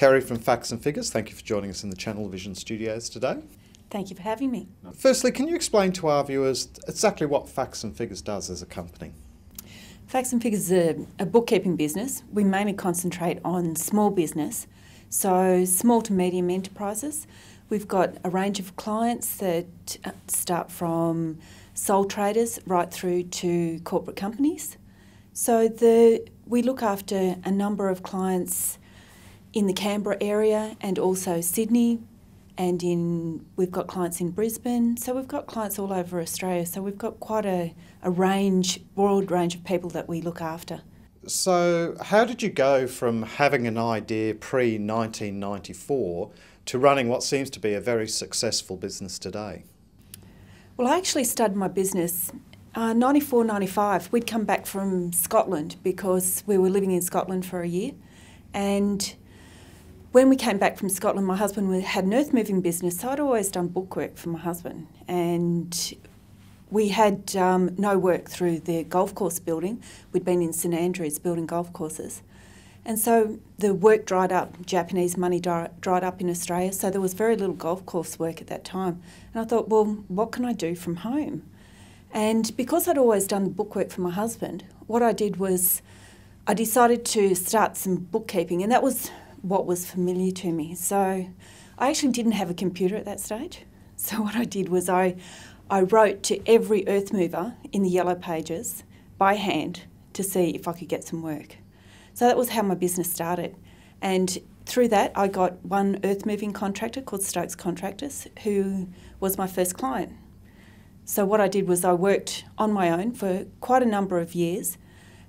Kerrie from Facts and Figures. Thank you for joining us in the Channel Vision studios today. Thank you for having me. Firstly, can you explain to our viewers exactly what Facts and Figures does as a company? Facts and Figures is a bookkeeping business. We mainly concentrate on small business, so small to medium enterprises. We've got a range of clients that start from sole traders right through to corporate companies. So we look after a number of clients in the Canberra area and also Sydney, and we've got clients in Brisbane. So we've got clients all over Australia. So we've got quite a broad range of people that we look after. So how did you go from having an idea pre-1994 to running what seems to be a very successful business today? Well, I actually started my business 94, 95. We'd come back from Scotland because we were living in Scotland for a year. And when we came back from Scotland, my husband had an earth moving business, so I'd always done bookwork for my husband. And we had no work through the golf course building. We'd been in St Andrews building golf courses. And so the work dried up, Japanese money dried up in Australia, so there was very little golf course work at that time. And I thought, well, what can I do from home? And because I'd always done the bookwork for my husband, what I did was I decided to start some bookkeeping, and that was what was familiar to me. So I actually didn't have a computer at that stage. So what I did was I wrote to every earth mover in the yellow pages by hand to see if I could get some work. So that was how my business started. And through that, I got one earth moving contractor called Stokes Contractors, who was my first client. So what I did was I worked on my own for quite a number of years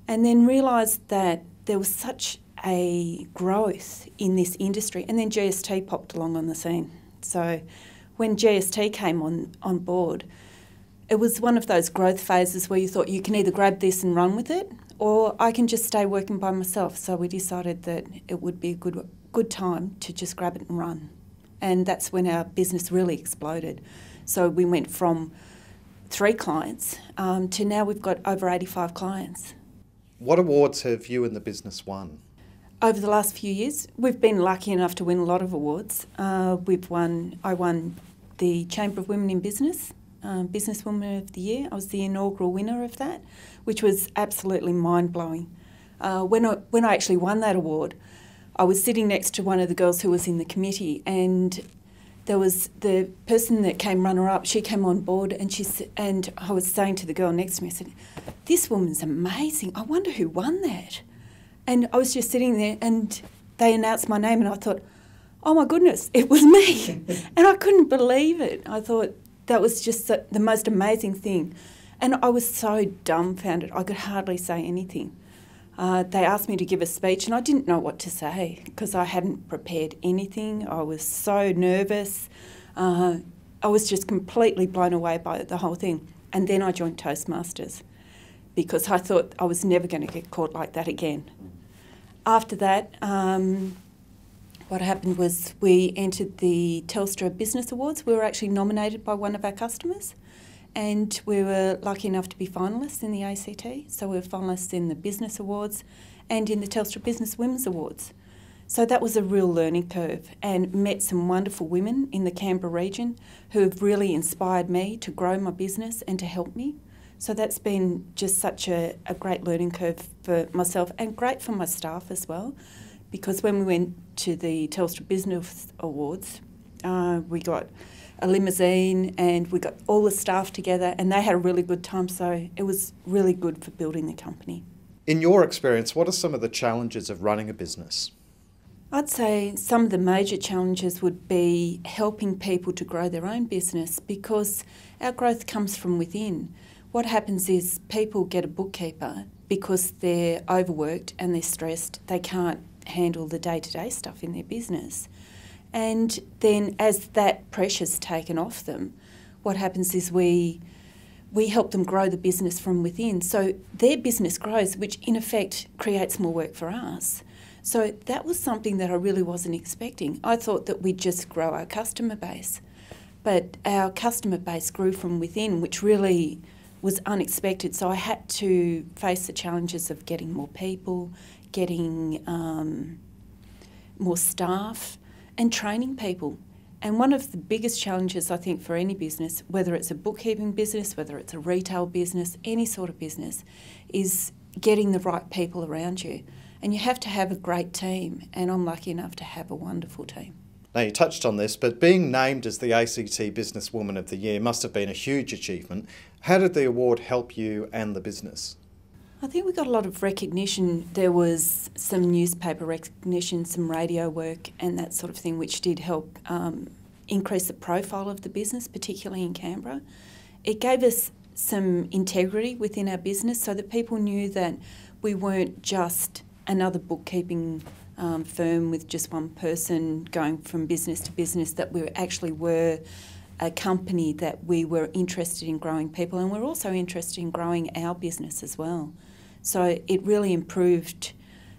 and then realised that there was such a growth in this industry, and then GST popped along on the scene. So when GST came on board, it was one of those growth phases where you thought you can either grab this and run with it, or I can just stay working by myself. So we decided that it would be a good time to just grab it and run. And that's when our business really exploded. So we went from 3 clients to now we've got over 85 clients. What awards have you and the business won? Over the last few years, we've been lucky enough to win a lot of awards. I won the Chamber of Women in Business, Businesswoman of the Year. I was the inaugural winner of that, which was absolutely mind-blowing. When I actually won that award, I was sitting next to one of the girls who was in the committee, and there was the person that came runner-up. She came on board, and I was saying to the girl next to me, I said, "This woman's amazing. I wonder who won that." And I was just sitting there and they announced my name and I thought, oh my goodness, it was me. And I couldn't believe it. I thought that was just the most amazing thing. And I was so dumbfounded, I could hardly say anything. They asked me to give a speech and I didn't know what to say because I hadn't prepared anything. I was so nervous. I was just completely blown away by the whole thing. And then I joined Toastmasters because I thought I was never going to get caught like that again. After that, what happened was we entered the Telstra Business Awards. We were actually nominated by one of our customers, and we were lucky enough to be finalists in the ACT. So we were finalists in the Business Awards and in the Telstra Business Women's Awards. So that was a real learning curve, and met some wonderful women in the Canberra region who have really inspired me to grow my business and to help me. So that's been just such a great learning curve for myself and great for my staff as well, because when we went to the Telstra Business Awards, we got a limousine and we got all the staff together and they had a really good time, so it was really good for building the company. In your experience, what are some of the challenges of running a business? I'd say some of the major challenges would be helping people to grow their own business, because our growth comes from within. What happens is people get a bookkeeper because they're overworked and they're stressed. They can't handle the day-to-day stuff in their business. And then as that pressure's taken off them, what happens is we help them grow the business from within. So their business grows, which in effect creates more work for us. So that was something that I really wasn't expecting. I thought that we'd just grow our customer base. But our customer base grew from within, which really was unexpected. So I had to face the challenges of getting more people, getting more staff, and training people. And one of the biggest challenges, I think, for any business, whether it's a bookkeeping business, whether it's a retail business, any sort of business, is getting the right people around you. And you have to have a great team, and I'm lucky enough to have a wonderful team. Now, you touched on this, but being named as the ACT Businesswoman of the Year must have been a huge achievement. How did the award help you and the business? I think we got a lot of recognition. There was some newspaper recognition, some radio work and that sort of thing, which did help increase the profile of the business, particularly in Canberra. It gave us some integrity within our business so that people knew that we weren't just another bookkeeping firm with just one person going from business to business, that we actually were a company that we were interested in growing people, and we're also interested in growing our business as well. So it really improved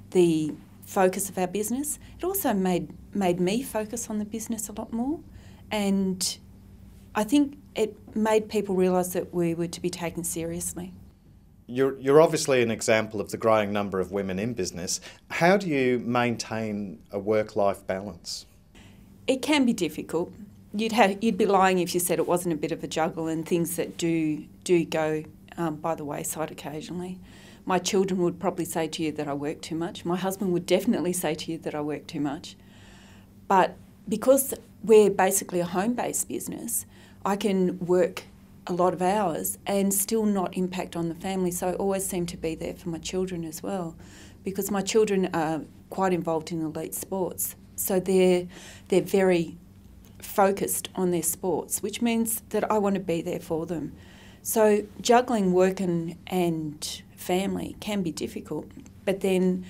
the focus of our business. It also made me focus on the business a lot more, and I think it made people realise that we were to be taken seriously. You're obviously an example of the growing number of women in business. How do you maintain a work-life balance? It can be difficult. You'd be lying if you said it wasn't a bit of a juggle, and things that do go by the wayside occasionally. My children would probably say to you that I work too much. My husband would definitely say to you that I work too much. But because we're basically a home-based business, I can work a lot of hours and still not impact on the family. So I always seem to be there for my children as well, because my children are quite involved in elite sports. So they're very focused on their sports, which means that I want to be there for them. So juggling work and family can be difficult, but then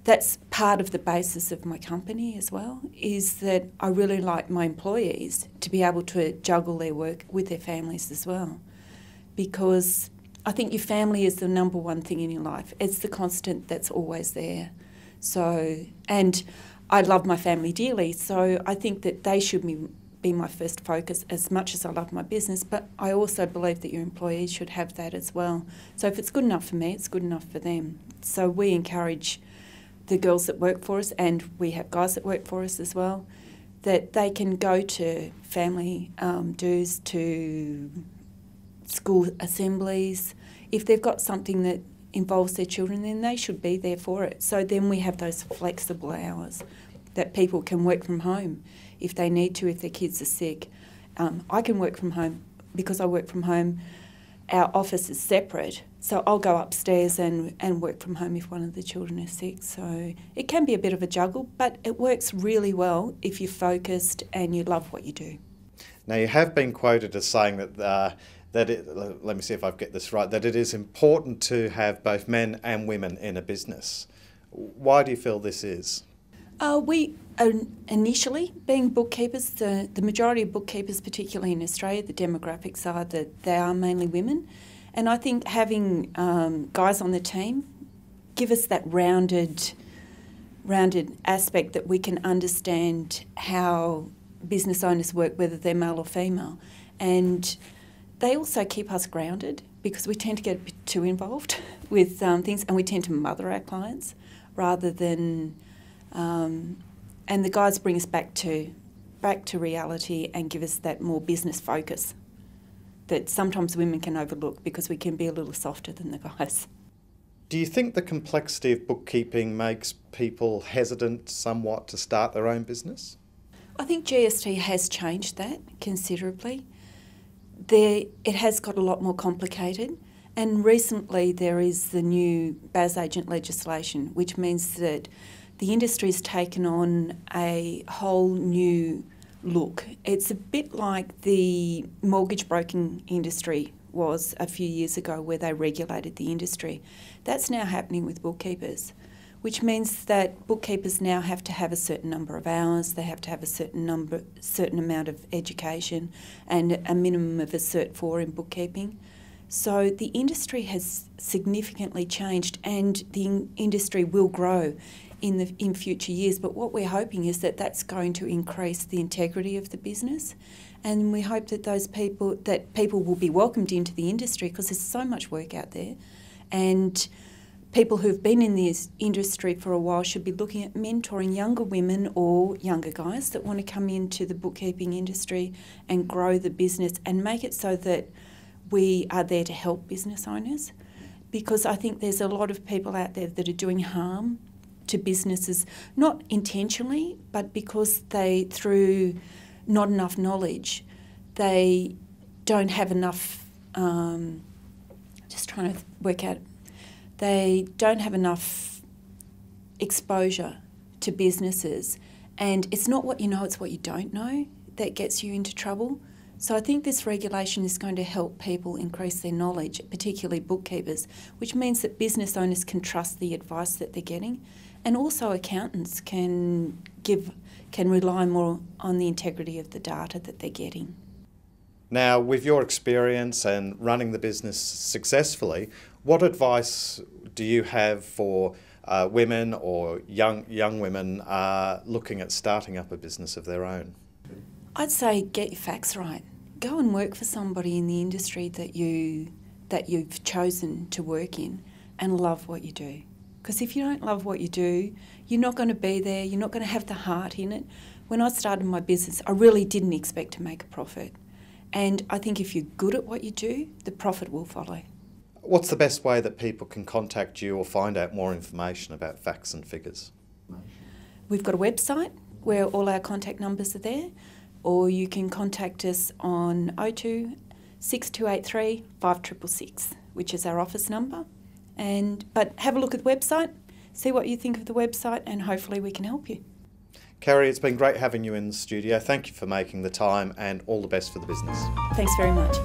that's part of the basis of my company as well, is that I really like my employees to be able to juggle their work with their families as well, because I think your family is the number one thing in your life. It's the constant that's always there. So, and I love my family dearly, so I think that they should be my first focus as much as I love my business, but I also believe that your employees should have that as well. So if it's good enough for me, it's good enough for them. So we encourage the girls that work for us, and we have guys that work for us as well, that they can go to family dues, to school assemblies. If they've got something that involves their children, then they should be there for it. So then we have those flexible hours that people can work from home if they need to, if their kids are sick. I can work from home. Because I work from home, our office is separate, so I'll go upstairs and work from home if one of the children is sick. So it can be a bit of a juggle, but it works really well if you're focused and you love what you do. Now, you have been quoted as saying that let me see if I get this right, that it is important to have both men and women in a business. Why do you feel this is? We initially, being bookkeepers, the majority of bookkeepers, particularly in Australia, the demographics are that they are mainly women. And I think having guys on the team give us that rounded aspect that we can understand how business owners work, whether they're male or female. And they also keep us grounded, because we tend to get a bit too involved with things, and we tend to mother our clients rather than... and the guys bring us back to reality and give us that more business focus that sometimes women can overlook, because we can be a little softer than the guys. Do you think the complexity of bookkeeping makes people hesitant somewhat to start their own business? I think GST has changed that considerably. It has got a lot more complicated, and recently there is the new BAS agent legislation, which means that the industry's taken on a whole new look. It's a bit like the mortgage broking industry was a few years ago, where they regulated the industry. That's now happening with bookkeepers, which means that bookkeepers now have to have a certain number of hours, they have to have a certain amount of education, and a minimum of a Cert 4 in bookkeeping. So the industry has significantly changed, and the industry will grow in future years. But what we're hoping is that that's going to increase the integrity of the business, and we hope that people will be welcomed into the industry, because there's so much work out there, and people who've been in this industry for a while should be looking at mentoring younger women or younger guys that want to come into the bookkeeping industry and grow the business and make it so that we are there to help business owners. Because I think there's a lot of people out there that are doing harm to businesses, not intentionally, but because they, through not enough knowledge, they don't have enough, just trying to work out, they don't have enough exposure to businesses, and it's not what you know, it's what you don't know that gets you into trouble. So I think this regulation is going to help people increase their knowledge, particularly bookkeepers, which means that business owners can trust the advice that they're getting, and also accountants can rely more on the integrity of the data that they're getting. Now, with your experience and running the business successfully, what advice do you have for women or young women looking at starting up a business of their own? I'd say get your facts right. Go and work for somebody in the industry that you've chosen to work in, and love what you do. Because if you don't love what you do, you're not going to be there, you're not going to have the heart in it. When I started my business, I really didn't expect to make a profit. And I think if you're good at what you do, the profit will follow. What's the best way that people can contact you or find out more information about facts and figures? We've got a website where all our contact numbers are there, or you can contact us on 02 6283 5666, which is our office number. But have a look at the website, see what you think of the website, and hopefully we can help you. Kerrie, it's been great having you in the studio. Thank you for making the time, and all the best for the business. Thanks very much.